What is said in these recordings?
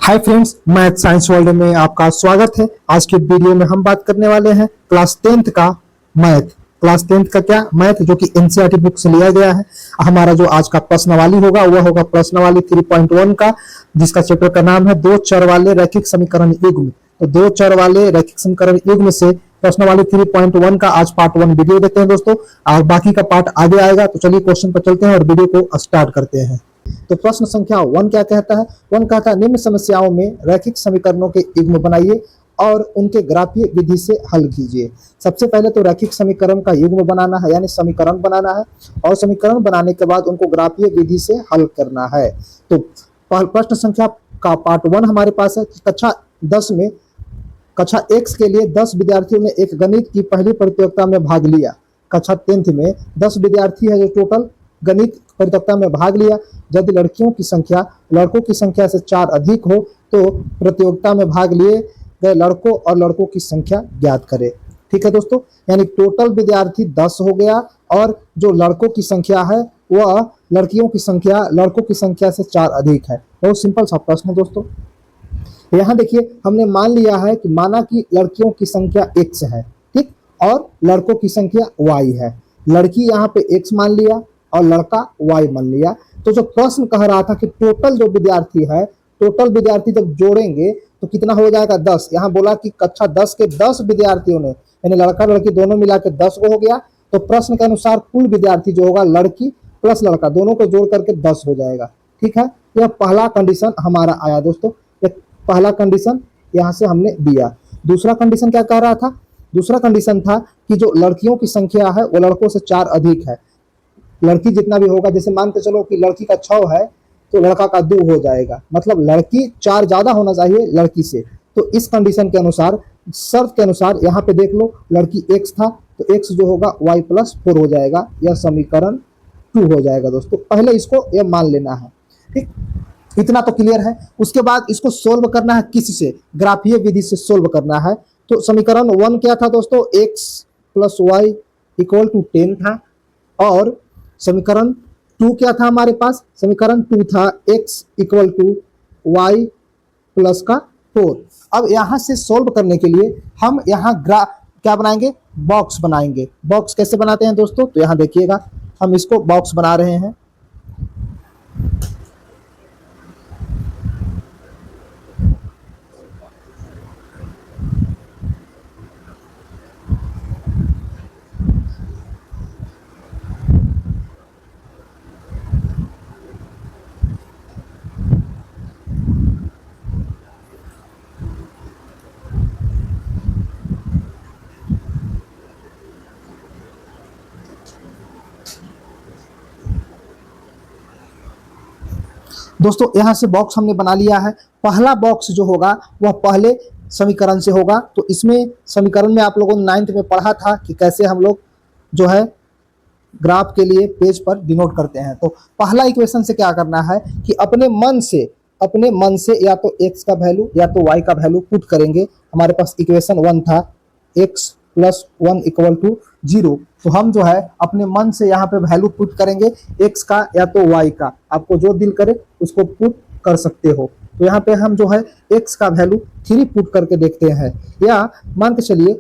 Hi friends, math science world में आपका स्वागत है। आज की वीडियो में हम बात करने वाले हैं क्लास 10th का मैथ। क्लास 10th का क्या मैथ, जो कि एनसीईआरटी बुक से लिया गया है। हमारा जो आज का प्रश्नावली होगा वह होगा प्रश्नावली 3.1 का, जिसका चैप्टर का नाम है दो चर वाले रैखिक समीकरण युग्म। तो दो चर वाले रैखिक समीकरण युग्म से प्रश्नावली 3.1 का आज पार्ट 1 वीडियो देखते हैं दोस्तों, और बाकी का पार्ट आगे आएगा। तो चलिए क्वेश्चन पर चलते हैं और वीडियो को स्टार्ट करते हैं। तो प्रश्न संख्या 1 क्या कहता है? 1 कहता है निम्न समस्याओं में रैखिक समीकरणों के युग्म बनाइए और उनके ग्राफीय विधि से हल कीजिए। सबसे पहले तो रैखिक समीकरण का युग्म बनाना है, यानी समीकरण बनाना है, और समीकरण बनाने के बाद उनको ग्राफीय विधि से हल करना है। तो प्रश्न संख्या का पार्ट 1 हमारे पास है कि कक्षा 10 में कक्षा X के लिए 10 विद्यार्थियों ने एक गणित की पहली प्रतियोगिता में भाग लिया। कक्षा 10th में 10 विद्यार्थी है जो टोटल गणित प्रतियोगिता में भाग लिया। यदि लड़कियों की संख्या लड़कों की संख्या से 4 अधिक हो तो प्रतियोगिता में भाग लिए गए लड़कों और लड़कों की संख्या ज्ञात करें। ठीक है दोस्तों, यानी टोटल विद्यार्थी 10 हो गया और जो लड़कों की संख्या है वह लड़कियों की संख्या लड़कों की संख्या से 4 अधिक है। बहुत सिंपल सा प्रश्न है दोस्तों। यहाँ देखिए, हमने मान लिया है कि माना कि लड़कियों की संख्या X है, ठीक, और लड़कों की संख्या Y है। लड़की यहाँ पे X मान लिया और लड़का Y मान लिया। तो जो प्रश्न कह रहा था कि टोटल जो विद्यार्थी है, टोटल विद्यार्थी जब जोड़ेंगे तो कितना हो जाएगा? 10। यहाँ बोला कि कक्षा 10 के 10 विद्यार्थियों ने, यानी लड़का लड़की दोनों मिला के 10 को हो गया। तो प्रश्न के अनुसार कुल विद्यार्थी जो होगा लड़की प्लस लड़का दोनों को जोड़ करके 10 हो जाएगा। ठीक है, यह पहला कंडीशन हमारा आया दोस्तों। पहला कंडीशन यहाँ से हमने दिया। दूसरा कंडीशन क्या कह रहा था? दूसरा कंडीशन था कि जो लड़कियों की संख्या है वो लड़कों से 4 अधिक है। लड़की जितना भी होगा, जैसे मान के चलो कि लड़की का 6 है तो लड़का का 2 हो जाएगा, मतलब लड़की 4 ज्यादा होना चाहिए लड़की से। तो इस कंडीशन के अनुसार, शर्त के अनुसार, यहाँ पे देख लो लड़की X था तो X जो होगा Y+4 हो जाएगा। यह समीकरण 2 हो जाएगा दोस्तों। पहले इसको यह मान लेना है, ठीक, इतना तो क्लियर है। उसके बाद इसको सोल्व करना है, किससे? ग्राफीय विधि से सोल्व करना है। तो समीकरण 1 क्या था दोस्तों? X + Y = 10 था। और समीकरण 2 क्या था हमारे पास? समीकरण 2 था X = Y + 4। अब यहाँ से सोल्व करने के लिए हम यहाँ क्या बनाएंगे? बॉक्स बनाएंगे। बॉक्स कैसे बनाते हैं दोस्तों? तो यहाँ देखिएगा, हम इसको बॉक्स बना रहे हैं। दोस्तों यहाँ से बॉक्स हमने बना लिया है। पहला बॉक्स जो होगा वह पहले समीकरण से होगा। तो इसमें समीकरण में आप लोगों ने 9th में पढ़ा था कि कैसे हम लोग जो है ग्राफ के लिए पेज पर डिनोट करते हैं। तो पहला इक्वेशन से क्या करना है कि अपने मन से या तो x का वैल्यू या तो y का वैल्यू पुट करेंगे। हमारे पास इक्वेशन 1 था x + 1 = 0। तो हम जो है अपने मन से यहाँ पे वैल्यू पुट करेंगे, x का या तो y का, आपको जो दिल करे उसको पुट कर सकते हो। तो यहाँ पे हम जो है x का वैल्यू 3 पुट करके देखते हैं, या मान के चलिए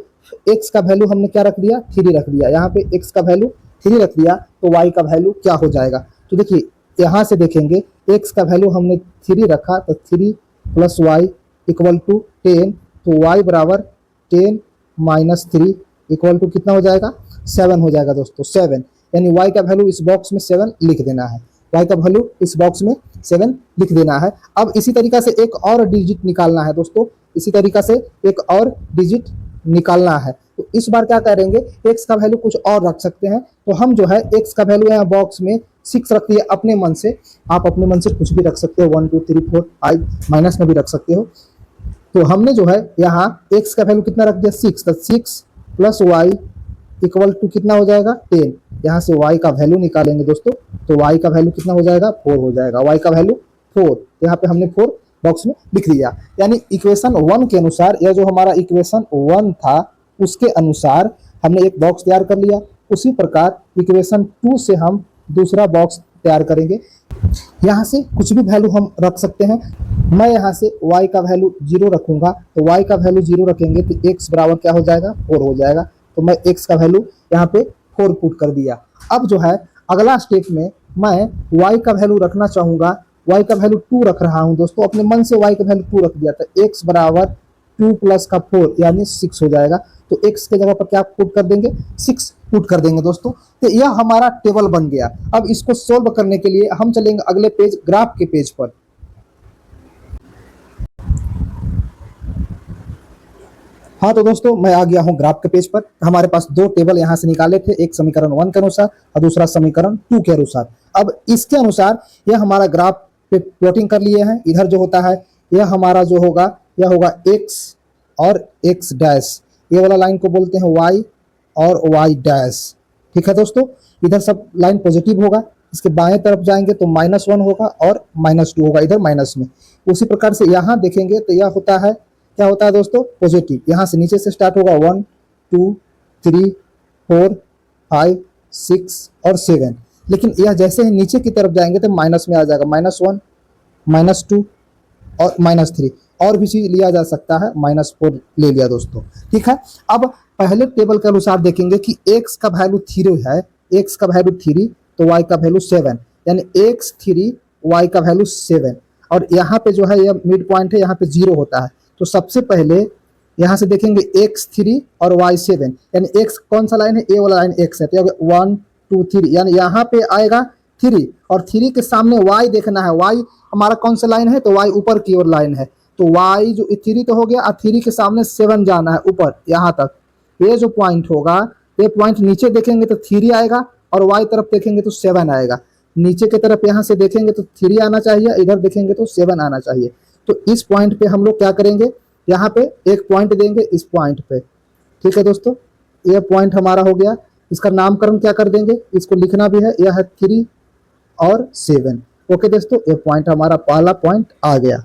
x का वैल्यू हमने क्या रख दिया? 3 रख दिया। यहाँ पे x का वैल्यू 3 रख दिया तो y का वैल्यू क्या हो जाएगा? तो देखिए यहाँ से देखेंगे, x का वैल्यू हमने 3 रखा तो 3 + y = 10। तो y = 10 - 3 = कितना हो जाएगा? 7 हो जाएगा दोस्तों। 7 यानी y का वैल्यू इस बॉक्स में 7 लिख देना है। y का वैल्यू इस बॉक्स में 7 लिख देना है। अब इसी तरीका से एक और डिजिट निकालना है दोस्तों। इसी तरीका से एक और डिजिट निकालना है। तो इस बार क्या करेंगे? x का वैल्यू कुछ और रख सकते हैं। तो हम जो है x का वैल्यू यहाँ बॉक्स में 6 रख दिए अपने मन से। आप अपने मन से कुछ भी रख सकते हो, 1 2 3 4 5 माइनस में भी रख सकते हो। तो हमने जो है यहाँ x का वैल्यू कितना रख दिया? 6। तो 6 + y = कितना हो जाएगा? 10। यहाँ से y का वैल्यू निकालेंगे दोस्तों। तो y का वैल्यू कितना हो जाएगा? 4 हो जाएगा। y का वैल्यू 4, यहाँ पे हमने 4 बॉक्स में लिख दिया। यानी इक्वेशन 1 के अनुसार, यह जो हमारा इक्वेशन 1 था उसके अनुसार हमने एक बॉक्स तैयार कर लिया। उसी प्रकार इक्वेशन 2 से हम दूसरा बॉक्स तैयार करेंगे। यहाँ से कुछ भी वैल्यू हम रख सकते हैं। मैं यहाँ से y का वैल्यू 0 रखूंगा, तो y का वैल्यू 0 रखेंगे तो x बराबर क्या हो जाएगा, 4 हो जाएगा। तो मैं x का वैल्यू यहाँ पे 4 पुट कर दिया। अब जो है अगला स्टेप में मैं y का वैल्यू रखना चाहूंगा, y का वैल्यू 2 रख रहा हूं दोस्तों, अपने मन से y का वैल्यू 2 रख दिया, तो x बराबर 2 प्लस का 4 यानी 6 हो जाएगा। तो x के जगह पर क्या पुट कर देंगे, 6 पुट कर देंगे दोस्तों। तो यह हमारा टेबल बन गया। अब इसको सोल्व करने के लिए हम चलेंगे अगले पेज, ग्राफ के पेज पर। हाँ तो दोस्तों मैं आ गया हूँ ग्राफ के पेज पर। हमारे पास दो टेबल यहाँ से निकाले थे, एक समीकरण 1 के अनुसार और दूसरा समीकरण 2 के अनुसार। अब इसके अनुसार यह हमारा ग्राफ पे प्लॉटिंग कर लिए हैं। इधर जो होता है यह हमारा जो होगा यह होगा x और x डैश, ये वाला लाइन को बोलते हैं y और y डैश। ठीक है दोस्तों, इधर सब लाइन पॉजिटिव होगा, इसके बाएं तरफ जाएंगे तो -1 होगा और -2 होगा इधर माइनस में। उसी प्रकार से यहाँ देखेंगे तो यह होता है, क्या होता है दोस्तों, पॉजिटिव। यहाँ से नीचे से स्टार्ट होगा 1 2 3 4 5 6 और 7, लेकिन यह जैसे ही नीचे की तरफ जाएंगे तो माइनस में आ जाएगा, -1 -2 और -3, और भी चीज लिया जा सकता है, -4 ले लिया दोस्तों। ठीक है, अब पहले टेबल के अनुसार देखेंगे कि x का वैल्यू 3 है, x का वैल्यू 3 तो y का वैल्यू 7, यानी x 3 y का वैल्यू 7। और यहाँ पे जो है यह मिड पॉइंट है, यहाँ पे 0 होता है। तो सबसे पहले यहाँ से देखेंगे x3 और y7, यानी x कौन सा लाइन है, ए वाला लाइन x है, तो 1 2 3, यानी यहाँ पे आएगा 3 और 3 के सामने y देखना है। y हमारा कौन सा लाइन है, तो y ऊपर की ओर लाइन है, तो y जो 3 तो हो गया और 3 के सामने 7 जाना है ऊपर यहाँ तक। ये जो पॉइंट होगा, ये पॉइंट नीचे देखेंगे तो 3 आएगा और y तरफ देखेंगे तो 7 आएगा। नीचे की तरफ यहाँ से देखेंगे तो 3 आना चाहिए, इधर देखेंगे तो 7 आना चाहिए। तो इस पॉइंट पे हम लोग क्या करेंगे, यहाँ पे एक पॉइंट देंगे इस पॉइंट पे। ठीक है दोस्तों, ये पॉइंट हमारा हो गया। इसका नामकरण क्या कर देंगे, इसको लिखना भी है, यह है 3 और 7। ओके दोस्तों, ये पॉइंट हमारा पहला पॉइंट आ गया।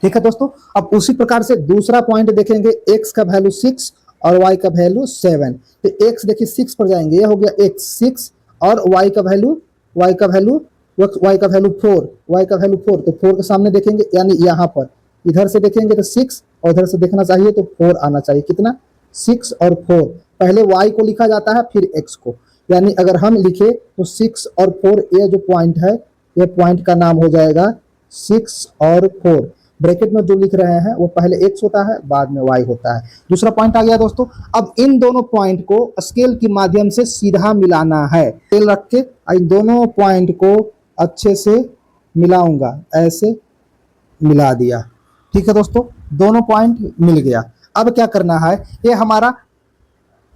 ठीक है दोस्तों, अब उसी प्रकार से दूसरा पॉइंट देखेंगे, x का वैल्यू 6 और y का वैल्यू 7। तो x देखिए 6 पर जाएंगे, ये हो गया x 6 और y का वैल्यू 4, y का वैल्यू 4, तो 4 के सामने देखेंगे यानी यहाँ पर, इधर से देखेंगे तो 6 और इधर से देखना चाहिए तो 4 आना चाहिए। कितना, 6 और 4, पहले y को लिखा जाता है फिर x को, यानी अगर हम लिखे तो 6 और 4, ये जो पॉइंट है ये पॉइंट का नाम हो जाएगा 6 और 4। ब्रैकेट में जो लिख रहे हैं वो पहले x होता है बाद में y होता है। दूसरा पॉइंट आ गया दोस्तों। अब इन दोनों पॉइंट को स्केल के माध्यम से सीधा मिलाना है। स्केल रख के इन दोनों पॉइंट को अच्छे से मिलाऊंगा, ऐसे मिला दिया। ठीक है दोस्तों, दोनों पॉइंट मिल गया। अब क्या करना है, ये हमारा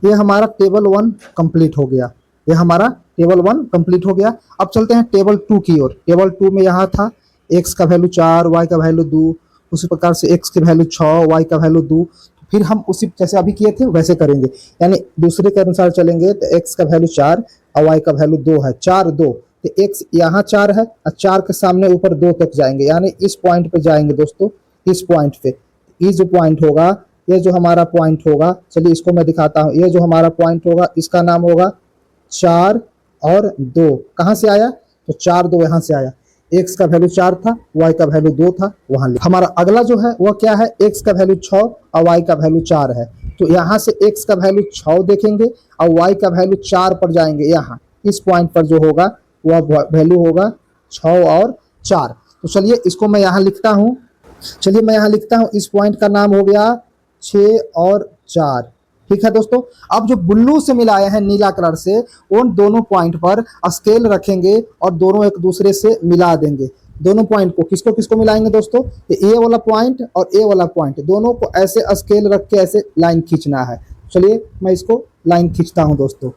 टेबल 1 कंप्लीट हो गया, ये हमारा टेबल 1 कंप्लीट हो गया। अब चलते हैं टेबल 2 की ओर। टेबल 2 में यहाँ था x का वैल्यू 4, y का वैल्यू 2, उसी प्रकार से x की वैल्यू 6, y का वैल्यू 2। फिर हम उसी जैसे अभी किए थे वैसे करेंगे, यानी दूसरे के अनुसार चलेंगे तो x का वैल्यू 4 और y का वैल्यू 2 है, 4 2, तो x यहाँ 4 है और 4 के सामने ऊपर 2 तक जाएंगे, यानी इस पॉइंट पे जाएंगे दोस्तों, इस पॉइंट पे। ये जो पॉइंट होगा, ये जो हमारा पॉइंट होगा, चलिए इसको मैं दिखाता हूँ। ये जो हमारा पॉइंट होगा इसका नाम होगा 4 और 2। कहाँ से आया, तो 4 2 यहाँ से आया। x का वैल्यू 4 था, y का वैल्यू 2 था, वहां हमारा अगला जो है वह क्या है, x का वैल्यू 6 और y का वैल्यू 4 है। तो यहाँ से x का वैल्यू 6 देखेंगे और y का वैल्यू 4 पर जाएंगे, यहाँ इस पॉइंट पर जो होगा वह वैल्यू होगा 6 और 4। तो चलिए इसको मैं यहाँ लिखता हूँ, इस पॉइंट का नाम हो गया 6 और 4। ठीक है दोस्तों, अब जो ब्लू से मिलाए हैं नीला कलर से, उन दोनों पॉइंट पर स्केल रखेंगे और दोनों एक दूसरे से मिला देंगे। दोनों पॉइंट को किसको मिलाएंगे दोस्तों, ए वाला पॉइंट और ए वाला पॉइंट, दोनों को ऐसे स्केल रख के ऐसे लाइन खींचना है। चलिए मैं इसको लाइन खींचता हूं दोस्तों।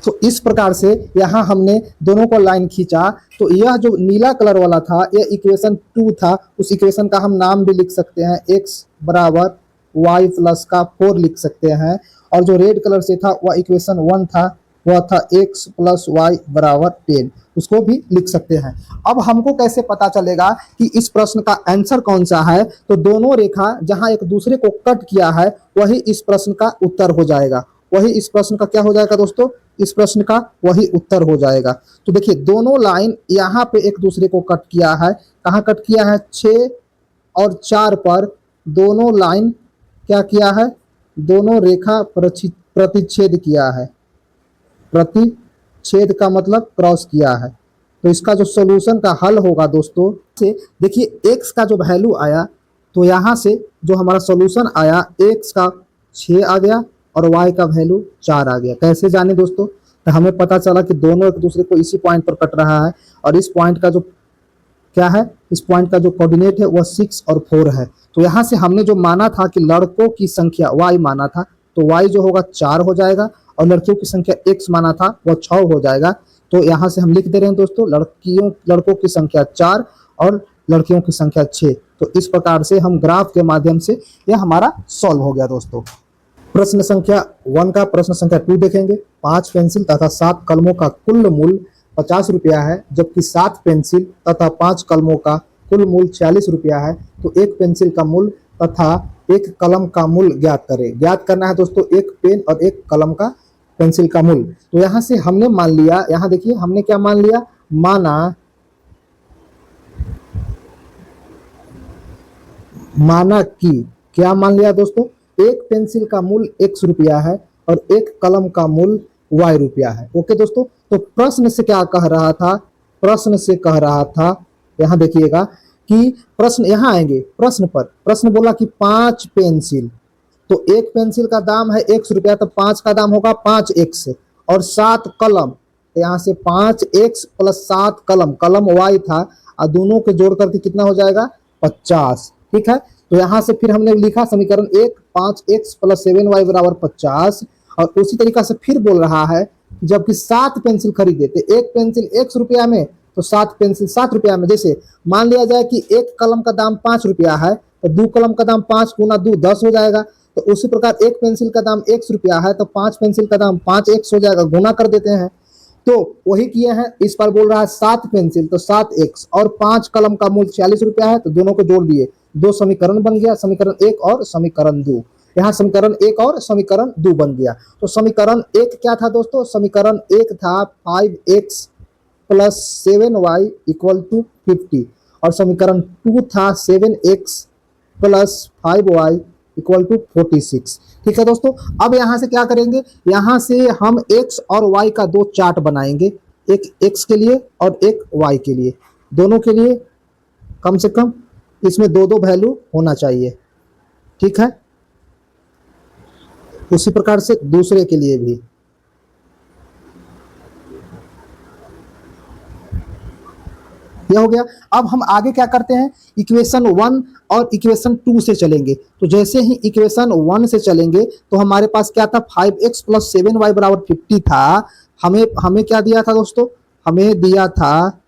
तो इस प्रकार से यहाँ हमने दोनों को लाइन खींचा। तो यह जो नीला कलर वाला था यह इक्वेशन 2 था, उस इक्वेशन का हम नाम भी लिख सकते हैं, x बराबर y प्लस का 4 लिख सकते हैं। और जो रेड कलर से था वह इक्वेशन 1 था, वह था x प्लस y बराबर 10, उसको भी लिख सकते हैं। अब हमको कैसे पता चलेगा कि इस प्रश्न का आंसर कौन सा है, तो दोनों रेखा जहां एक दूसरे को कट किया है वही इस प्रश्न का उत्तर हो जाएगा। वही इस प्रश्न का क्या हो जाएगा दोस्तों, इस प्रश्न का वही उत्तर हो जाएगा। तो देखिए दोनों लाइन यहाँ पे एक दूसरे को कट किया है, कहाँ कट किया है, 6 और 4 पर दोनों लाइन क्या किया है, दोनों रेखा प्रतिच्छेद किया है। प्रतिच्छेद का मतलब क्रॉस किया है। तो इसका जो सॉल्यूशन का हल होगा दोस्तों से देखिए x का जो वैल्यू आया, तो यहाँ से जो हमारा सॉल्यूशन आया x का 6 आ गया और y का वैल्यू 4 आ गया। कैसे जाने दोस्तों, तो हमें पता चला कि दोनों एक दूसरे को इसी पॉइंट पर कट रहा है और इस पॉइंट का जो क्या है, इस पॉइंट का जो कोऑर्डिनेट है वह 6 और 4 है। तो यहाँ से हमने जो माना था कि लड़कों की संख्या y माना था, तो y जो होगा 4 हो जाएगा और लड़कियों की संख्या x माना था वह 6 हो जाएगा। तो यहाँ से हम लिख दे रहे हैं दोस्तों, लड़कों की संख्या 4 और लड़कियों की संख्या 6। तो इस प्रकार से हम ग्राफ के माध्यम से यह हमारा सॉल्व हो गया दोस्तों। प्रश्न संख्या 1 का प्रश्न संख्या 2 देखेंगे। 5 पेंसिल तथा 7 कलमों का कुल मूल्य 50 रुपया है, जबकि 7 पेंसिल तथा 5 कलमों का कुल मूल्य 46 रुपया है। तो एक पेंसिल का मूल्य तथा एक कलम का मूल्य ज्ञात करें। ज्ञात करना है दोस्तों एक पेन और एक कलम का पेंसिल का मूल्य। तो यहाँ से हमने मान लिया, यहाँ देखिए हमने क्या मान लिया, माना कि क्या मान लिया दोस्तों, एक पेंसिल का मूल्य x रुपया है और एक कलम का मूल्य y रुपया है। ओके दोस्तों, तो प्रश्न से क्या कह रहा था, प्रश्न से कह रहा था, यहाँ देखिएगा कि प्रश्न यहाँ आएंगे, प्रश्न पर प्रश्न बोला कि 5 पेंसिल, तो एक पेंसिल का दाम है x रुपया, तो 5 का दाम होगा 5x और 7 कलम, यहाँ से 5x प्लस 7 कलम, कलम y था और दोनों के जोड़ करके कितना हो जाएगा 50। ठीक है, तो यहाँ से फिर हमने लिखा समीकरण 1, 5x प्लस 7y बराबर 50। और उसी तरीका से फिर बोल रहा है कि जबकि 7 पेंसिल खरीदे थे, एक पेंसिल x रुपया में तो 7 पेंसिल 7 रुपया में। जैसे मान लिया जाए कि एक कलम का दाम 5 रुपया है तो 2 कलम का दाम 5 गुना 2 10 हो जाएगा। तो उसी प्रकार एक पेंसिल का दाम x रुपया है तो 5 पेंसिल का दाम 5x हो जाएगा, गुना कर देते हैं। तो वही किए हैं, इस पर बोल रहा है 7 पेंसिल तो 7x और 5 कलम का मूल्य 46 रुपया है, तो दोनों को जोड़ दिए, 2 समीकरण बन गया, समीकरण 1 और समीकरण 2। यहाँ समीकरण 1 और समीकरण 2 बन गया। तो समीकरण 1 क्या था दोस्तों, समीकरण 1 था 5x plus 7y equal to 50 और समीकरण 2 था 7x plus 5y equal to 46। ठीक है दोस्तों, अब यहाँ से क्या करेंगे, यहाँ से हम x और y का 2 चार्ट बनाएंगे, एक x के लिए और एक y के लिए, दोनों के लिए कम से कम इसमें 2-2 वैल्यू होना चाहिए। ठीक है, उसी प्रकार से दूसरे के लिए भी। यह हो गया। अब हम आगे क्या करते हैं, इक्वेशन 1 और इक्वेशन 2 से चलेंगे। तो जैसे ही इक्वेशन 1 से चलेंगे तो हमारे पास क्या था, 5x प्लस 7y बराबर 50 था। हमें क्या दिया था दोस्तों, हमें दिया था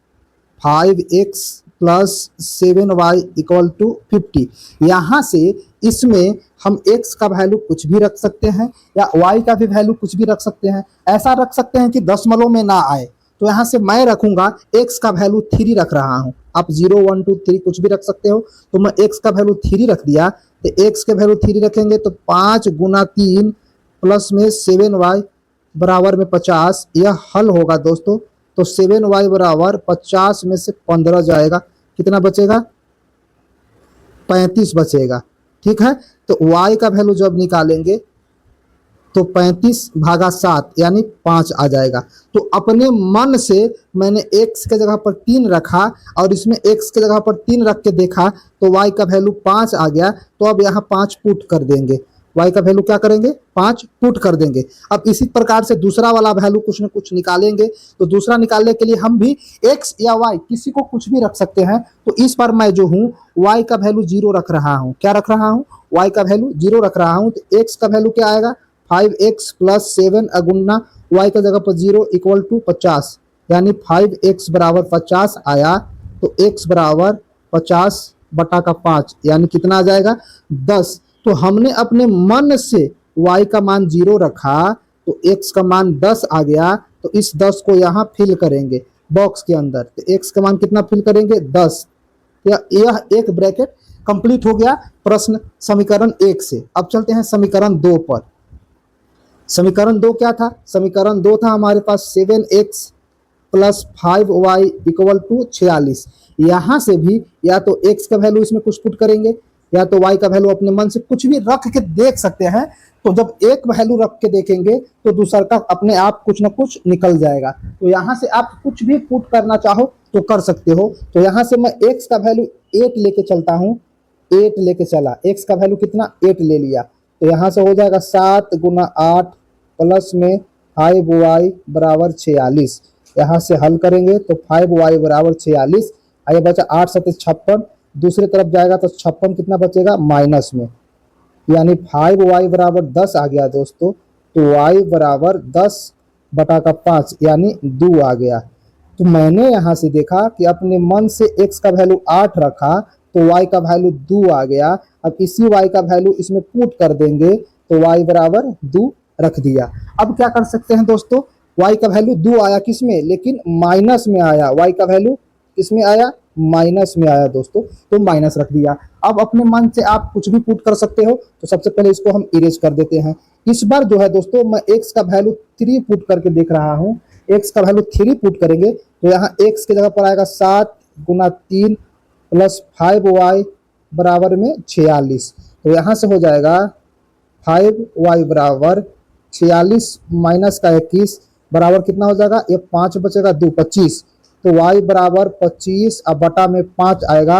5x plus 7y equal to 50। यहाँ से इसमें हम x का वैल्यू कुछ भी रख सकते हैं या y का भी वैल्यू कुछ भी रख सकते हैं। ऐसा रख सकते हैं कि दशमलव में ना आए, तो यहाँ से मैं रखूंगा x का वैल्यू 3 रख रहा हूँ। आप 0 1 2 3 कुछ भी रख सकते हो, तो मैं x का वैल्यू 3 रख दिया। तो x के वैल्यू 3 रखेंगे तो 5 गुना 3 प्लस में 7y बराबर में 50, यह हल होगा दोस्तों। तो 7y बराबर 50 में से 15 जाएगा, कितना बचेगा, 35 बचेगा। ठीक है, तो y का वैल्यू जब निकालेंगे तो 35 भागा 7 यानी 5 आ जाएगा। तो अपने मन से मैंने x के जगह पर 3 रखा और इसमें x के जगह पर 3 रख के देखा तो y का वैल्यू 5 आ गया। तो अब यहाँ 5 पुट कर देंगे, y का वैल्यू क्या करेंगे, 5 पुट कर देंगे। अब इसी प्रकार से दूसरा वाला वैल्यू कुछ न कुछ निकालेंगे। तो दूसरा निकालने के लिए हम भी x या y किसी को कुछ भी रख सकते हैं। तो इस बार मैं जो हूँ y का वैल्यू 0 रख रहा हूँ। क्या रख रहा हूँ, y का वैल्यू 0 रख रहा हूँ। तो x का वैल्यू क्या आएगा, 5x प्लस 7 अगुना y का जगह पर 0 इक्वल टू 50, यानी 5x बराबर 50 आया। तो x बराबर 50 बटा का 5 यानी कितना आ जाएगा, 10। तो हमने अपने मन से y का मान 0 रखा तो x का मान 10 आ गया। तो इस 10 को यहाँ फिल करेंगे बॉक्स के अंदर। तो x का मान कितना फिल करेंगे, 10। यह एक ब्रैकेट कंप्लीट हो गया प्रश्न समीकरण 1 से। अब चलते हैं समीकरण 2 पर। समीकरण 2 क्या था? समीकरण 2 था हमारे पास 7x plus 5y equal to 46। यहाँ से भी या तो x का वैल्यू इसमें कुछ पुट करेंगे या तो y का वैल्यू अपने मन से कुछ भी रख के देख सकते हैं। तो जब एक वैल्यू रख के देखेंगे तो दूसरा का अपने आप कुछ ना कुछ निकल जाएगा। तो यहाँ से आप कुछ भी पुट करना चाहो तो कर सकते हो। तो यहाँ से मैं x का वैल्यू 8 लेके चलता हूँ, 8 लेके चला, x का वैल्यू कितना 8 ले लिया। तो यहाँ से हो जाएगा 7 गुना 8 प्लस में 5y बराबर 46। यहाँ से हल करेंगे तो 5y बराबर 46, आगे बचा 8 सत्ते 56, दूसरी तरफ जाएगा तो 56 कितना बचेगा माइनस में, यानी 5y बराबर 10 आ गया दोस्तों। तो y बराबर 10 बटा का 5 यानी 2 आ गया। तो मैंने यहाँ से देखा कि अपने मन से x का वैल्यू 8 रखा तो y का वैल्यू 2 आ गया। अब इसी y का वैल्यू इसमें पुट कर देंगे तो y बराबर 2 रख दिया। अब क्या कर सकते हैं दोस्तों, y का वैल्यू 2 आया किसमें, लेकिन माइनस में आया। y का वैल्यू किसमें आया, माइनस में आया दोस्तों, तो माइनस रख दिया। अब अपने मन से आप कुछ भी पुट कर सकते हो। तो सबसे पहले इसको हम इरेज कर देते हैं। इस बार जो है दोस्तों मैं x का वैल्यू 3 पुट करके देख रहा हूँ। x का वैल्यू 3 पुट करेंगे तो यहाँ x की जगह पर आएगा 7 गुना 3 प्लस 5y बराबर में 46। तो यहाँ से हो जाएगा 5y बराबर 46 माइनस का 21 बराबर कितना हो जाएगा, ये 5 बचेगा 2 25। तो y बराबर 25 अब बटा में 5 आएगा,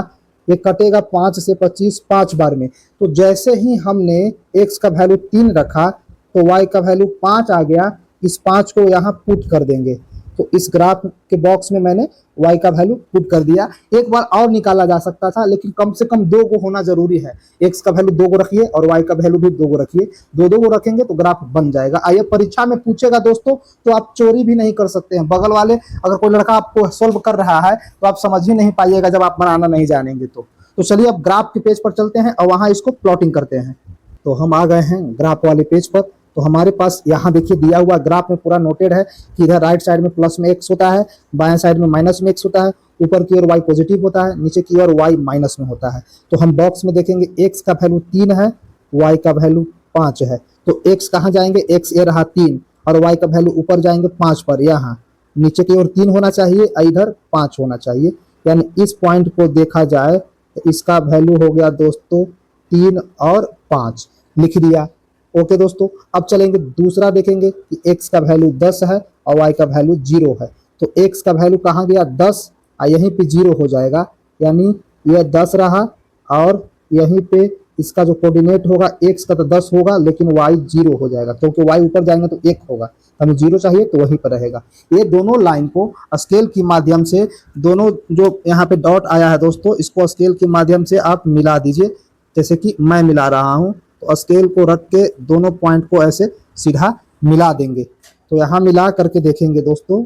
ये कटेगा 5 से 25 5 बार में। तो जैसे ही हमने x का वैल्यू 3 रखा तो y का वैल्यू 5 आ गया। इस 5 को यहाँ पुट कर देंगे। तो इस ग्राफ के बॉक्स में मैंने y का वैल्यू पुट कर दिया। एक बार और निकाला जा सकता था, लेकिन कम से कम 2 को होना जरूरी है। x का वैल्यू 2 को रखिए और y का वैल्यू भी 2 को रखिए, 2 को रखेंगे तो ग्राफ बन जाएगा। आइए परीक्षा में पूछेगा दोस्तों तो आप चोरी भी नहीं कर सकते हैं। बगल वाले अगर कोई लड़का आपको सोल्व कर रहा है तो आप समझ ही नहीं पाइएगा जब आप बनाना नहीं जानेंगे। तो चलिए अब ग्राफ के पेज पर चलते हैं और वहां इसको प्लॉटिंग करते हैं। तो हम आ गए हैं ग्राफ वाले पेज पर। तो हमारे पास यहाँ देखिए दिया हुआ ग्राफ में पूरा नोटेड है कि इधर राइट साइड में प्लस में x होता है, बाएं साइड में माइनस में x होता है, ऊपर की ओर y पॉजिटिव होता है, नीचे की ओर y माइनस में होता है। तो हम बॉक्स में देखेंगे x का वैल्यू 3 है, y का वैल्यू 5 है। तो x कहाँ जाएंगे, x ये रहा 3 और y का वैल्यू ऊपर जाएंगे 5 पर, यहाँ नीचे की ओर 3 होना चाहिए, इधर 5 होना चाहिए। यानी इस पॉइंट को देखा जाए तो इसका वैल्यू हो गया दोस्तों 3 और 5, लिख दिया। ओके दोस्तों, अब चलेंगे दूसरा देखेंगे कि x का वैल्यू 10 है और y का वैल्यू 0 है। तो x का वैल्यू कहाँ गया 10 और यहीं पे 0 हो जाएगा, यानी यह 10 रहा और यहीं पे इसका जो कोऑर्डिनेट होगा x का तो 10 होगा लेकिन y 0 हो जाएगा, क्योंकि y ऊपर जाएंगे तो 1 होगा, हमें 0 चाहिए तो वहीं पर रहेगा। ये दोनों लाइन को स्केल के माध्यम से, दोनों जो यहाँ पे डॉट आया है दोस्तों, इसको स्केल के माध्यम से आप मिला दीजिए, जैसे कि मैं मिला रहा हूँ। तो स्केल को रख के दोनों पॉइंट को ऐसे सीधा मिला देंगे। तो यहाँ मिला करके देखेंगे दोस्तों,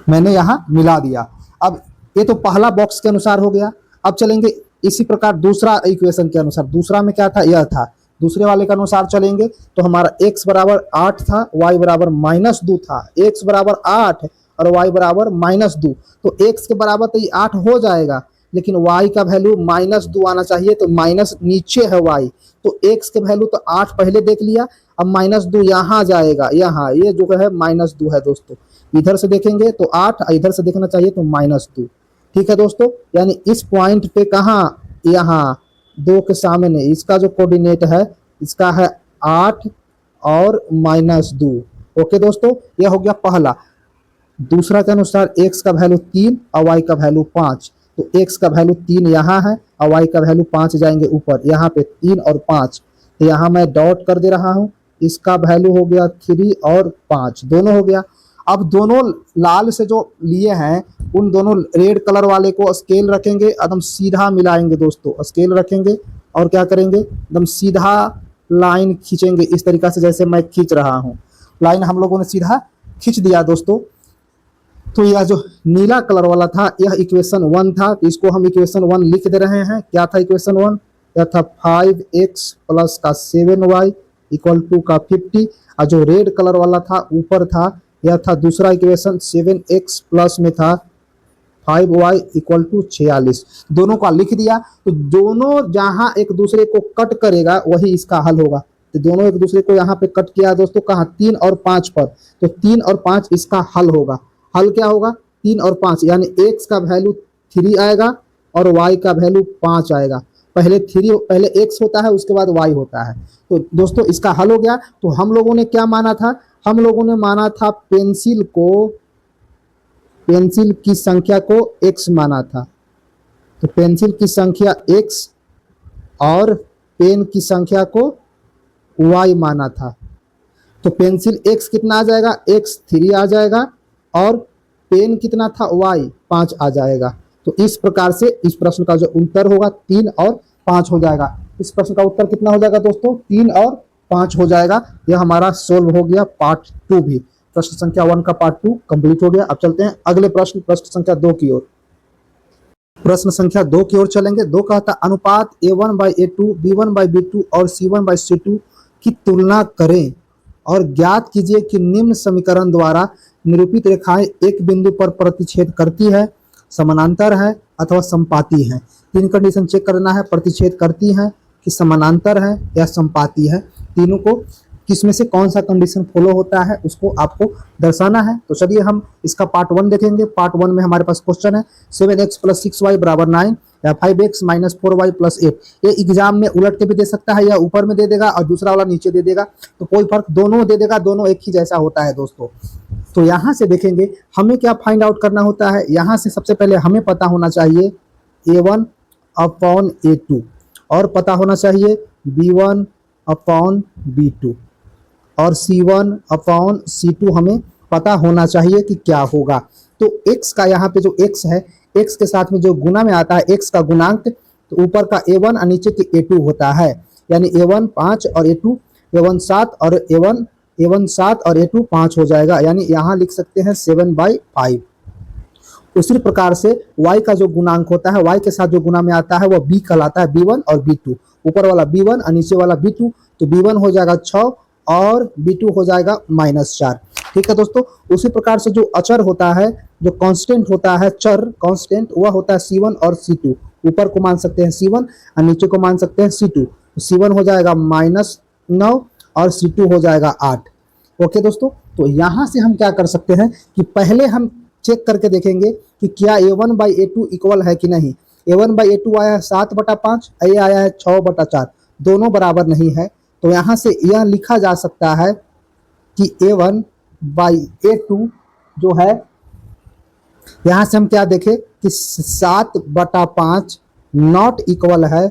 मैंने यहाँ मिला दिया। अब ये तो पहला बॉक्स के अनुसार हो गया। अब चलेंगे इसी प्रकार दूसरा इक्वेशन के अनुसार। दूसरा में क्या था, यह था। दूसरे वाले के अनुसार चलेंगे तो हमारा x बराबर 8 था, y बराबर -2 था। x बराबर 8 और y बराबर -2, तो x के बराबर तो ये 8 हो जाएगा, लेकिन y का वैल्यू -2 आना चाहिए। तो माइनस नीचे है y, तो x के वैल्यू तो 8 पहले देख लिया, अब -2 यहाँ जाएगा, यहाँ ये जो है -2 है दोस्तों। इधर से देखेंगे तो 8, इधर से देखना चाहिए तो -2। ठीक है दोस्तों, यानी इस पॉइंट पे कहाँ, यहाँ 2 के सामने इसका जो कोऑर्डिनेट है इसका है 8 और -2। ओके दोस्तों, यह हो गया पहला। दूसरा के अनुसार x का वैल्यू 3 और y का वैल्यू 5। तो x का वैल्यू 3 यहाँ है और y का वैल्यू 5 जाएंगे ऊपर, यहाँ पे 3 और 5। तो यहाँ मैं डॉट कर दे रहा हूँ, इसका वैल्यू हो गया 3 और 5, दोनों हो गया। अब दोनों लाल से जो लिए हैं उन दोनों रेड कलर वाले को स्केल रखेंगे, एकदम सीधा मिलाएंगे दोस्तों। स्केल रखेंगे और क्या करेंगे, एकदम सीधा लाइन खींचेंगे इस तरीका से जैसे मैं खींच रहा हूँ। लाइन हम लोगों ने सीधा खींच दिया दोस्तों। तो यह जो नीला कलर वाला था यह इक्वेशन 1 था, तो इसको हम इक्वेशन 1 लिख दे रहे हैं। क्या था इक्वेशन 1, यह था 5x प्लस का 7y इक्वल टू का 50। और जो रेड कलर वाला था ऊपर था, यह था दूसरा इक्वेशन 7x प्लस में था 5y इक्वल टू 46। दोनों का लिख दिया। तो दोनों जहां एक दूसरे को कट करेगा वही इसका हल होगा। तो दोनों एक दूसरे को यहाँ पे कट किया दोस्तों, कहाँ 3 और 5 पर। तो 3 और 5 इसका हल होगा। हल क्या होगा? 3 और 5 यानी x का वैल्यू 3 आएगा और y का वैल्यू 5 आएगा। पहले x होता है, उसके बाद y होता है। तो दोस्तों इसका हल हो गया। तो हम लोगों ने क्या माना था? हम लोगों ने माना था पेंसिल की संख्या को x माना था। तो पेंसिल की संख्या x और पेन की संख्या को y माना था। तो पेंसिल x कितना आ जाएगा? x 3 आ जाएगा और पेन कितना था? y 5 आ जाएगा। तो इस प्रकार से इस प्रश्न का जो उत्तर होगा 3 और 5 हो जाएगा। इस प्रश्न का उत्तर कितना हो जाएगा दोस्तों? 3 और 5 हो जाएगा। यह हमारा सोल्व हो गया पार्ट 2 भी। प्रश्न संख्या 1 का पार्ट 2 कंप्लीट हो गया। अब चलते हैं अगले प्रश्न संख्या 2 की ओर। प्रश्न संख्या 2 की ओर चलेंगे। 2 कहता अनुपात a1/a2, b1/b2 और c1/c2 की तुलना करें और ज्ञात कीजिए कि निम्न समीकरण द्वारा निरूपित रेखाएं एक बिंदु पर प्रतिच्छेद करती है, समानांतर है अथवा संपाती है। 3 कंडीशन चेक करना है, प्रतिच्छेद करती है कि समानांतर है या संपाती है। तीनों को किसमें से कौन सा कंडीशन फॉलो होता है उसको आपको दर्शाना है। तो चलिए हम इसका पार्ट 1 देखेंगे। पार्ट 1 में हमारे पास क्वेश्चन है 7x + 6y = 9 या 5x - 4y + 8। ये एग्जाम में उलट के भी दे सकता है या ऊपर में दे देगा और दूसरा वाला नीचे दे देगा, तो कोई फर्क, दोनों दे देगा, दोनों एक ही जैसा होता है दोस्तों। तो यहाँ से देखेंगे हमें क्या फाइंड आउट करना होता है। यहाँ से सबसे पहले हमें पता होना चाहिए a1/a2 और पता होना चाहिए b1/b2 और c1/c2 हमें पता होना चाहिए कि क्या होगा। तो x का यहाँ पे जो x है, x के साथ में जो गुना में आता है, x का गुणांक, तो ऊपर का a1 और नीचे के a2 होता है। यानी a1 5 और a2 a1 7 और a1 7 और a2 5 हो जाएगा। यानी यहाँ लिख सकते हैं 7/5। उसी प्रकार से y का जो गुणांक होता है, y के साथ जो गुना में आता है वह b कहलाता है, b1 और b2। ऊपर वाला b1 और नीचे वाला b2, तो b1 हो जाएगा 6 और b2 हो जाएगा -4। ठीक है दोस्तों। उसी प्रकार से जो अचर होता है, जो कांस्टेंट होता है, चर कांस्टेंट, वह होता है c1 और c2। ऊपर को मान सकते हैं c1 और नीचे को मान सकते हैं c2। तो c1 हो जाएगा -9 और c2 हो जाएगा 8। ओके दोस्तों। तो यहाँ से हम क्या कर सकते हैं कि पहले हम चेक करके देखेंगे कि क्या a1/a2 इक्वल है कि नहीं। a1/a2 आया है 7/5, ये आया है 6/4, दोनों बराबर नहीं है। तो यहाँ से यह लिखा जा सकता है कि a1/a2 जो है, यहाँ से हम क्या देखें कि 7/5 नॉट इक्वल है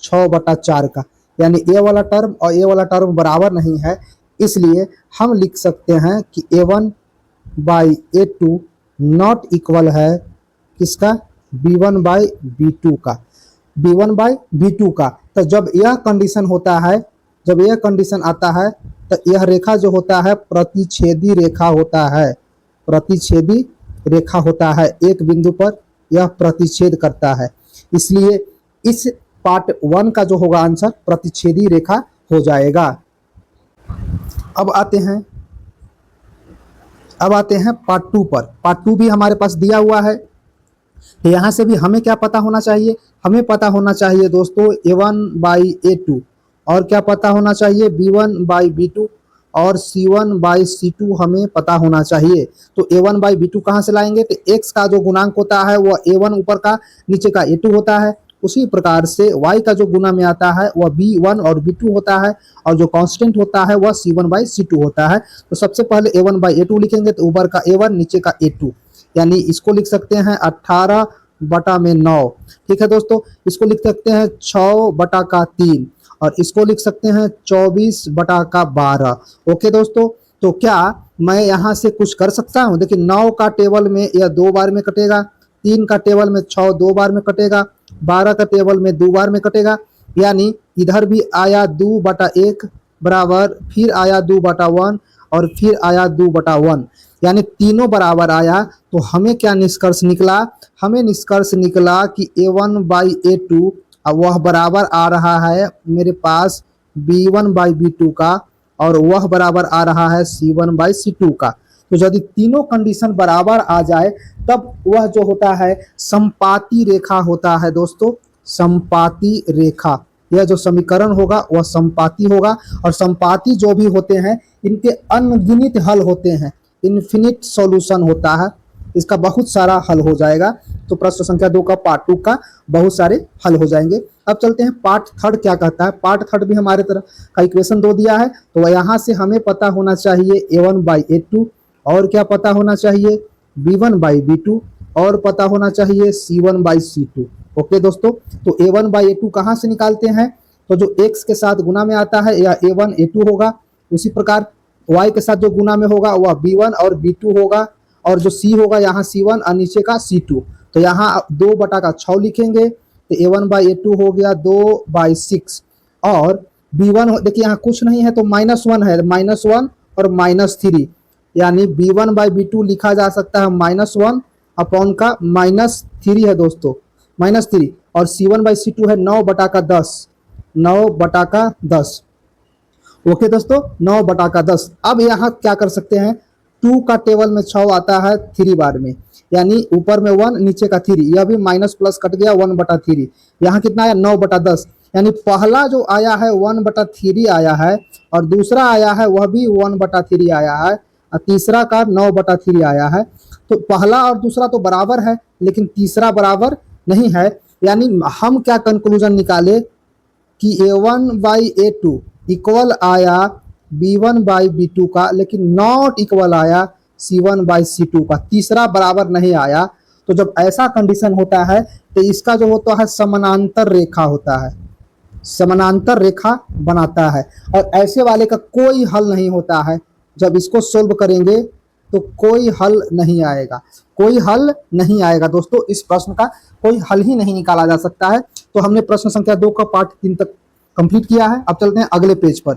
6/4 का, यानी ए वाला टर्म और ए वाला टर्म बराबर नहीं है। इसलिए हम लिख सकते हैं कि a1/a2 नॉट इक्वल है किसका? b1/b2 का, b1/b2 का। तो जब यह कंडीशन होता है, जब यह कंडीशन आता है, तो यह रेखा जो होता है प्रतिच्छेदी रेखा होता है, प्रतिच्छेदी रेखा होता है। एक बिंदु पर यह प्रतिच्छेद करता है। इसलिए इस पार्ट 1 का जो होगा आंसर प्रतिच्छेदी रेखा हो जाएगा। अब आते हैं पार्ट 2 पर। पार्ट 2 भी हमारे पास दिया हुआ है। यहाँ से भी हमें क्या पता होना चाहिए? हमें पता होना चाहिए दोस्तों a1/a2 और क्या पता होना चाहिए? b1/b2 और c1/c2 हमें पता होना चाहिए। तो a1/b2 कहाँ से लाएंगे? तो x का जो गुणांक होता है वह a1 ऊपर का, नीचे का a2 होता है। उसी प्रकार से y का जो गुना में आता है वह b1 और b2 होता है और जो कांस्टेंट होता है वह c1/c2 होता है। तो सबसे पहले a1/a2 लिखेंगे, तो ऊपर का a1 नीचे का a2, यानी इसको लिख सकते हैं 18/9। ठीक है दोस्तों। इसको लिख सकते हैं 6/3 और इसको लिख सकते हैं 24/12। ओके दोस्तों। तो क्या मैं यहाँ से कुछ कर सकता हूँ? देखिए 9 का टेबल में यह 2 बार में कटेगा, 3 का टेबल में 6 2 बार में कटेगा, 12 का टेबल में 2 बार में कटेगा। यानी इधर भी आया 2/1 बराबर, फिर आया 2/1 और फिर आया 2/1, यानी तीनों बराबर आया। तो हमें क्या निष्कर्ष निकला? हमें निष्कर्ष निकला कि a1/a2 वह बराबर आ रहा है मेरे पास b1/b2 का और वह बराबर आ रहा है c1/c2 का। तो यदि तीनों कंडीशन बराबर आ जाए तब वह जो होता है संपाती रेखा होता है दोस्तों, संपाती रेखा। यह जो समीकरण होगा वह समपाती होगा, और समपाती जो भी होते हैं इनके अनगिनत हल होते हैं, इन्फिनिट सॉल्यूशन होता है, इसका बहुत सारा हल हो जाएगा। तो प्रश्न संख्या 2 का पार्ट 2 का बहुत सारे हल हो जाएंगे। अब चलते हैं पार्ट थर्ड क्या कहता है। पार्ट थर्ड भी हमारे तरह का इक्वेशन 2 दिया है, तो यहाँ से हमें पता होना चाहिए a1/a2, और क्या पता होना चाहिए b1/b2, और पता होना चाहिए c1/c2। ओके दोस्तों, तो a1/a2 कहाँ से निकालते हैं, तो जो x के साथ गुना में आता है या a1 a2 होगा, उसी प्रकार y के साथ जो गुना में होगा वह b1 और b2 होगा, और जो c होगा यहाँ c1 और नीचे का c2। तो यहाँ 2/6 लिखेंगे, तो a1/a2 हो गया 2/6, और b1 देखिए यहाँ कुछ नहीं है तो -1 है, -1 और -3, यानी b1/b2 लिखा जा सकता है -1 अपॉन का -3 है दोस्तों, -3, और c1/c2 है 9/10, 9/10। ओके दोस्तों, 9/10। अब यहाँ क्या कर सकते हैं, 2 का टेबल में 6 आता है 3 बार में, यानी ऊपर में 1 नीचे का 3, यह भी माइनस प्लस कट गया 1/3। यहाँ कितना आया 9/10, यानी पहला जो आया है 1/3 आया है, और दूसरा आया है वह भी 1/3 आया है, और तीसरा का 9/3 आया है। तो पहला और दूसरा तो बराबर है, लेकिन तीसरा बराबर नहीं है, यानी हम क्या कंक्लूजन निकाले कि a1/a2 इक्वल आया b1/b2 का, लेकिन नॉट इक्वल आया c1/c2 का, तीसरा बराबर नहीं आया। तो जब ऐसा कंडीशन होता है तो इसका जो होता है समानांतर रेखा होता है, समानांतर रेखा बनाता है, और ऐसे वाले का कोई हल नहीं होता है। जब इसको सोल्व करेंगे तो कोई हल नहीं आएगा, कोई हल नहीं आएगा दोस्तों, इस प्रश्न का कोई हल ही नहीं निकाला जा सकता है। तो हमने प्रश्न संख्या 2 का पार्ट 3 तक कंप्लीट किया है। अब चलते हैं अगले पेज पर।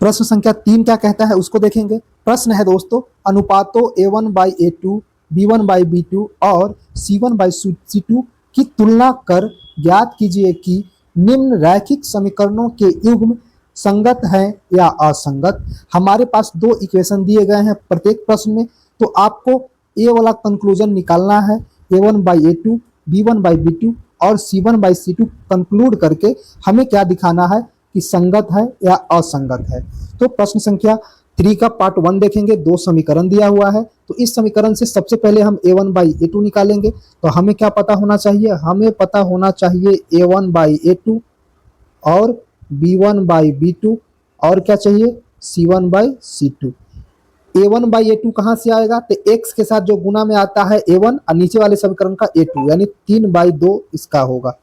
प्रश्न संख्या 3 क्या कहता है उसको देखेंगे। प्रश्न है दोस्तों, अनुपातों a1/a2, b1/b2 और c1/c2 की तुलना कर ज्ञात कीजिए कि निम्न रैखिक समीकरणों के युग्म संगत है या असंगत। हमारे पास 2 इक्वेशन दिए गए हैं प्रत्येक प्रश्न में, तो आपको ए वाला कंक्लूजन निकालना है, a1/a2, b1/b2 और c1/c2 कंक्लूड करके हमें क्या दिखाना है कि संगत है या असंगत है। तो प्रश्न संख्या 3 का पार्ट 1 देखेंगे, 2 समीकरण दिया हुआ है। तो इस समीकरण से सबसे पहले हम a1/a2 निकालेंगे। तो हमें क्या पता होना चाहिए, हमें पता होना चाहिए a1/a2 और b1/b2, और क्या चाहिए c1/c2। a1/a2 कहाँ से आएगा, तो x के साथ जो गुना में आता है a1 और नीचे वाले समीकरण का a2, यानी 3/2 इसका होगा,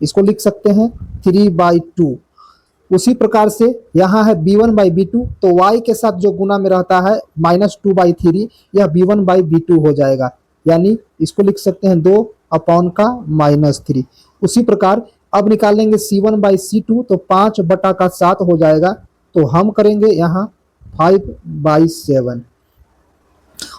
इसको लिख सकते हैं 3/2। उसी प्रकार से यहाँ है b1/b2, तो y के साथ जो गुना में रहता है -2/3, यह b1/b2 हो जाएगा, यानी इसको लिख सकते हैं 2/3। उसी प्रकार अब निकालेंगे c1/c2, तो 5/7 हो जाएगा, तो हम करेंगे यहाँ 5/7।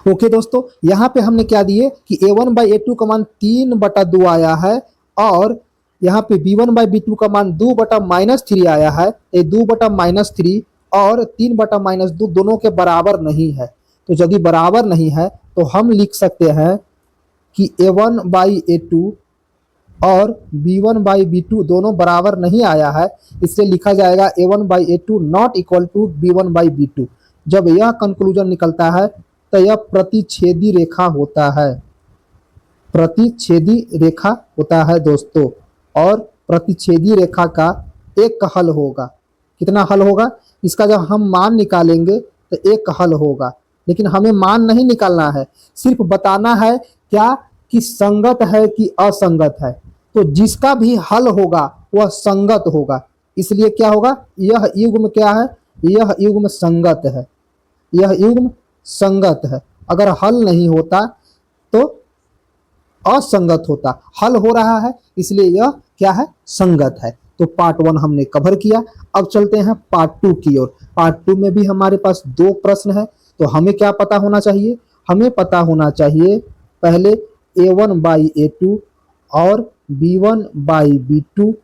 ओके दोस्तों, यहाँ पे हमने क्या दिए कि a1/a2 का मान 3/2 आया है, और यहाँ पे b1/b2 का मान 2/-3 आया है। ये 2/-3 और 3/-2 दोनों के बराबर नहीं है। तो यदि बराबर नहीं है तो हम लिख सकते हैं कि a1/a2 और b1/b2 दोनों बराबर नहीं आया है, इससे लिखा जाएगा a1/a2 not equal to b1/b2। जब यह कंक्लूजन निकलता है तो यह प्रतिच्छेदी रेखा होता है, प्रतिच्छेदी रेखा होता है दोस्तों, और प्रतिच्छेदी रेखा का एक हल होगा। कितना हल होगा, इसका जब हम मान निकालेंगे तो एक हल होगा, लेकिन हमें मान नहीं निकालना है, सिर्फ बताना है क्या कि संगत है कि असंगत है। तो जिसका भी हल होगा वह संगत होगा, इसलिए क्या होगा, यह युग्म क्या है, यह युग्म संगत है, यह युग्म संगत है। अगर हल नहीं होता तो असंगत होता, हल हो रहा है इसलिए यह क्या है, संगत है। तो पार्ट 1 हमने कवर किया। अब चलते हैं पार्ट 2 की ओर। पार्ट 2 में भी हमारे पास 2 प्रश्न है। तो हमें क्या पता होना चाहिए, हमें पता होना चाहिए पहले a1/a2 और b1/b2,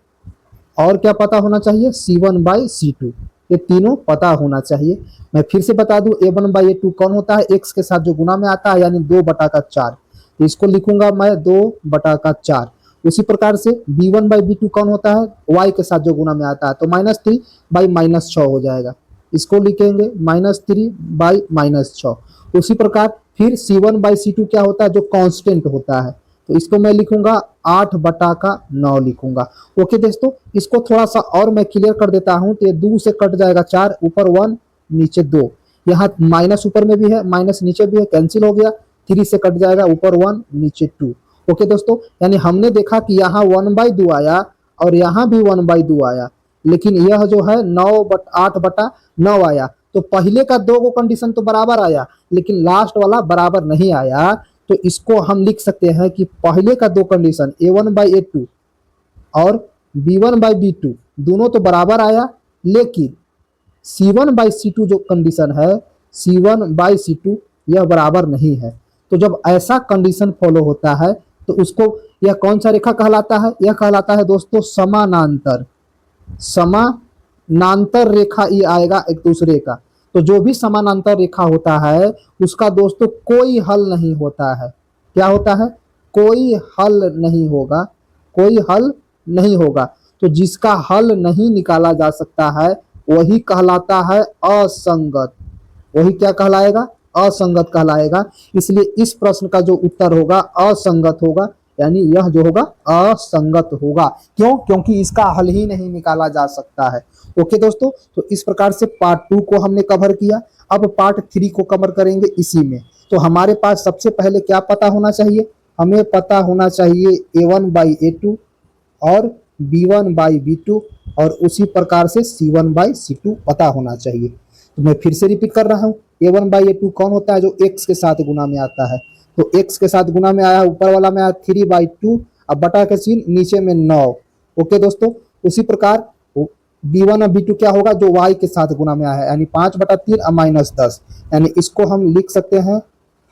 और क्या पता होना चाहिए c1/c2। ये तीनों पता होना चाहिए। मैं फिर से बता दूं, a1/a2 कौन होता है, x के साथ जो गुना में आता है, यानी 2/4। तो इसको लिखूंगा मैं 2/4। उसी प्रकार से b1 बाई बी टू कौन होता है, y के साथ जो गुना में आता है, तो -3 बाई -6 हो जाएगा। इसको लिखेंगे -3 बाई -6। उसी प्रकार फिर c1 बाई c2 क्या होता है, जो कांस्टेंट होता है, तो इसको मैं लिखूंगा 8/9 लिखूंगा। ओके दोस्तों, इसको थोड़ा सा और मैं क्लियर कर देता हूं, तो ये 2 से कट जाएगा 4, ऊपर 1 नीचे 2, यहाँ माइनस ऊपर में भी है माइनस नीचे भी है, कैंसिल हो गया। 3 से कट जाएगा, ऊपर 1 नीचे 2। ओके दोस्तों, यानी हमने देखा कि यहाँ 1/2 आया और यहाँ भी 1/2 आया, लेकिन यह जो है 8/9 आया। तो पहले का दो को कंडीशन तो बराबर आया, लेकिन लास्ट वाला बराबर नहीं आया। तो इसको हम लिख सकते हैं कि पहले का दो कंडीशन a1/a2 और b1/b2 दोनों तो बराबर आया, लेकिन c1/c2 जो कंडीशन है, c1/c2 यह बराबर नहीं है। तो जब ऐसा कंडीशन फॉलो होता है तो उसको यह कौन सा रेखा कहलाता है, यह कहलाता है दोस्तों समानांतर। समानांतर रेखा ये आएगा एक दूसरे का। तो जो भी समानांतर रेखा होता है उसका दोस्तों कोई हल नहीं होता है। क्या होता है, कोई हल नहीं होगा, कोई हल नहीं होगा। तो जिसका हल नहीं निकाला जा सकता है वही कहलाता है असंगत। वही क्या कहलाएगा, असंगत कहलाएगा। इसलिए इस प्रश्न का जो उत्तर होगा असंगत होगा, यानी यह जो होगा असंगत होगा। क्यों, क्योंकि इसका हल ही नहीं निकाला जा सकता है। ओके दोस्तों, तो इस प्रकार से पार्ट 2 को हमने कवर किया। अब पार्ट 3 को कवर करेंगे इसी में। तो हमारे पास सबसे पहले क्या पता होना चाहिए, हमें पता होना चाहिए a1/a2 और b1/b2 और उसी प्रकार से c1/c2 पता होना चाहिए। तो मैं फिर से रिपीट कर रहा हूँ, a1/a2 कौन होता है, जो x के साथ गुना में आता है। तो x के साथ गुना में आया, ऊपर वाला में आया 3/2, अब बटा का चिन्ह नीचे में 9। ओके दोस्तों, उसी प्रकार b1 और b2 क्या होगा, जो y के साथ गुना में आया है, यानी 5/3 और -10, यानी इसको हम लिख सकते हैं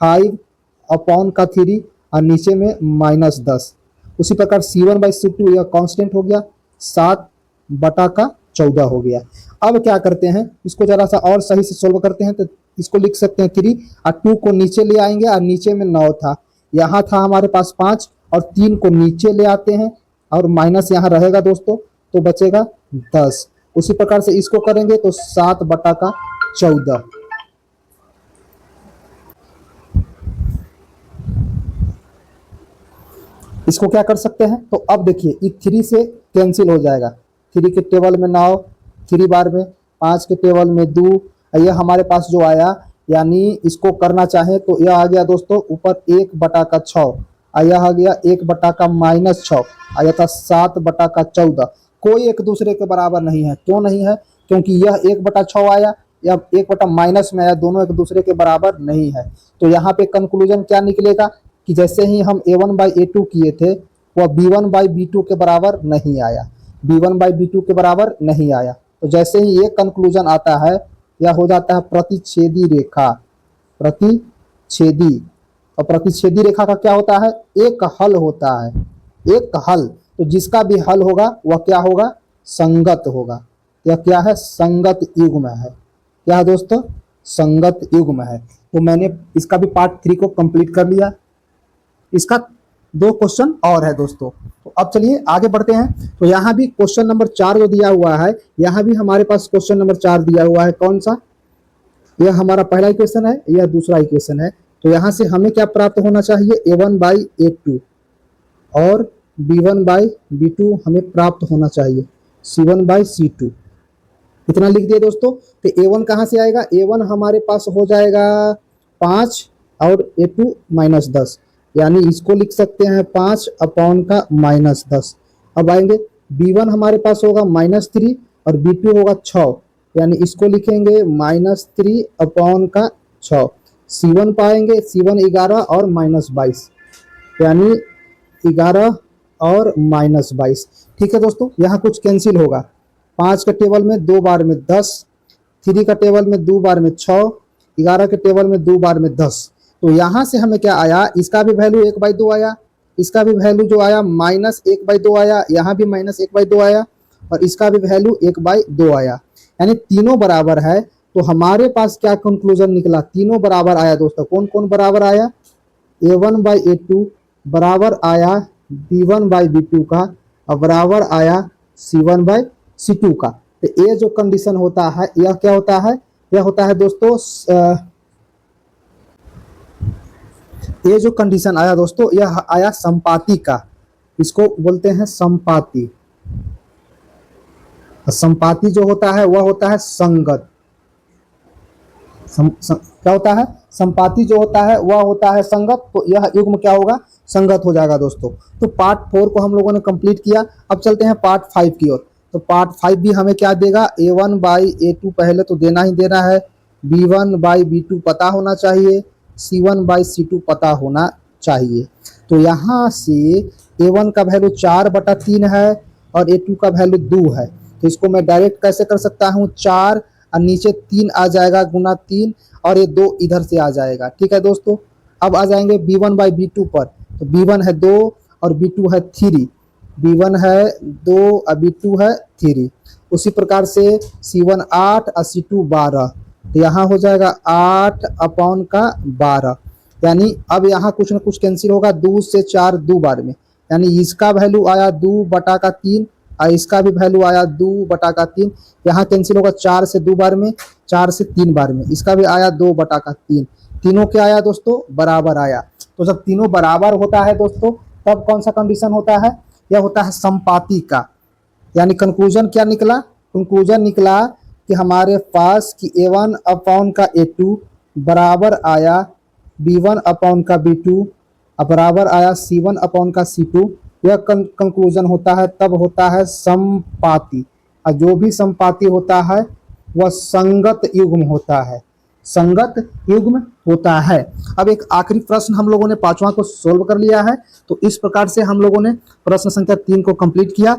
5/3 और नीचे में -10। उसी प्रकार c1/c2 यह कांस्टेंट हो गया, 7/14 हो गया। अब क्या करते हैं, इसको जरा सा और सही से सोल्व करते हैं। तो इसको लिख सकते हैं 3 और 2 को नीचे ले आएंगे, और नीचे में 9 था, यहाँ था हमारे पास 5 और 3 को नीचे ले आते हैं और माइनस यहाँ रहेगा दोस्तों, तो बचेगा 10। उसी प्रकार से इसको करेंगे तो 7/14। इसको क्या कर सकते हैं, तो अब देखिए ये 3 से कैंसिल हो जाएगा। 3 के टेबल में 9, 3 बार में 5 के टेबल में 2, यह हमारे पास जो आया, यानी इसको करना चाहे तो यह आ गया दोस्तों ऊपर 1/6, यह आ गया 1/-6, आया था 7/14। कोई एक दूसरे के बराबर नहीं है। क्यों नहीं है, क्योंकि यह 1/6 आया, यह 1/- में आया, दोनों एक दूसरे के बराबर नहीं है। तो यहाँ पे कंक्लूजन क्या निकलेगा कि जैसे ही हम a1/a2 किए थे वह b1/b2 के बराबर नहीं आया, b1/b2 के बराबर नहीं आया। तो जैसे ही ये कंक्लूजन आता है, यह हो जाता है प्रतिच्छेदी रेखा। प्रतिच्छेदी, और प्रतिच्छेदी रेखा का क्या होता है, एक हल होता है, एक हल। तो जिसका भी हल होगा वह क्या होगा, संगत होगा। यह क्या है, संगत युग्म है। क्या है दोस्तों, संगत युग्म है। तो मैंने इसका भी पार्ट 3 को कंप्लीट कर लिया। इसका 2 क्वेश्चन और है दोस्तों। तो अब चलिए आगे बढ़ते हैं। तो यहाँ भी क्वेश्चन नंबर 4 जो दिया हुआ है, यहाँ भी हमारे पास क्वेश्चन नंबर 4 दिया हुआ है। कौन सा, यह हमारा पहला इक्वेशन है, यह दूसरा इक्वेशन है। तो यहाँ से हमें क्या प्राप्त होना चाहिए, a1/a2 और b1/b2 हमें प्राप्त होना चाहिए, c1/c2। इतना लिख दिए दोस्तों। तो a1 कहाँ से आएगा, a1 हमारे पास हो जाएगा 5 और a2 -10, यानी इसको लिख सकते हैं 5/-10। अब आएंगे b1 हमारे पास होगा -3 और b2 होगा 6, यानी इसको लिखेंगे -3/6। c1 पाएंगे, c1 11 और -22, यानी 11 और -22। ठीक है दोस्तों, यहाँ कुछ कैंसिल होगा। 5 के टेबल में 2 बार में 10, 3 का टेबल में 2 बार में 6, 11 के टेबल में 2 बार में 10। तो यहाँ से हमें क्या आया, इसका भी वैल्यू 1/2 आया, इसका भी वैल्यू जो आया -1/2 आया, यहाँ भी -1/2 आया, और इसका भी वैल्यू 1/2 आया, यानी तीनों बराबर है। तो हमारे पास क्या कंक्लूजन निकला, तीनों बराबर आया दोस्तों। कौन कौन बराबर आया, a1/a2 बराबर आया B1/B2 का और बराबर आया C1/C2 का। तो ये जो कंडीशन होता है यह क्या होता है, यह होता है दोस्तों ये जो कंडीशन आया दोस्तों यह आया संपाती का, इसको बोलते हैं संपाती। संपाती जो होता है वह होता है संगत। क्या होता है, संपाती जो होता है वह होता है संगत, तो यह युग्म क्या होगा, संगत हो जाएगा दोस्तों। तो पार्ट 4 को हम लोगों ने कंप्लीट किया। अब चलते हैं पार्ट 5 की ओर। तो पार्ट 5 भी हमें क्या देगा, A1/A2 पहले तो देना ही देना है, B1/B2 पता होना चाहिए, C1/C2 पता होना चाहिए। तो यहाँ से A1 का वैल्यू 4/3 है और A2 का वैल्यू 2 है। तो इसको मैं डायरेक्ट कैसे कर सकता हूँ, 4 और नीचे 3 आ जाएगा गुना 3 और ये 2 इधर से आ जाएगा। ठीक है दोस्तों। अब आ जाएंगे B1/B2 पर। तो B1 है 2 और B2 है 3। B1 है 2 और B2 है 3। उसी प्रकार से C1 8 और C2 12। तो यहाँ हो जाएगा 8/12। यानी अब यहाँ कुछ न कुछ कैंसिल होगा, 2 से 4 2 बार में, यानी इसका वैल्यू आया 2/3 और इसका भी वैल्यू आया 2/3। यहाँ कैंसिल होगा 4 से 2 बार में, 4 से 3 बार में, इसका भी आया 2/3। तीनों क्या आया दोस्तों, बराबर आया। तो जब तीनों बराबर होता है दोस्तों तब कौन सा कंडीशन होता है, यह होता है संपाती का। यानी कंक्लूजन क्या निकला, कंक्लूजन निकला कि हमारे पास कि A1/A2 बराबर आया B1/B2 और बराबर आया C1/C2। यह कंक्लूजन होता है, तब होता है संपाती। और जो भी संपाती होता है वह संगत युग्म होता है, संगत युग्म होता है। अब एक आखिरी प्रश्न हम लोगों ने 5वां को सोल्व कर लिया है। तो इस प्रकार से हम लोगों ने प्रश्न संख्या 3 को कंप्लीट किया।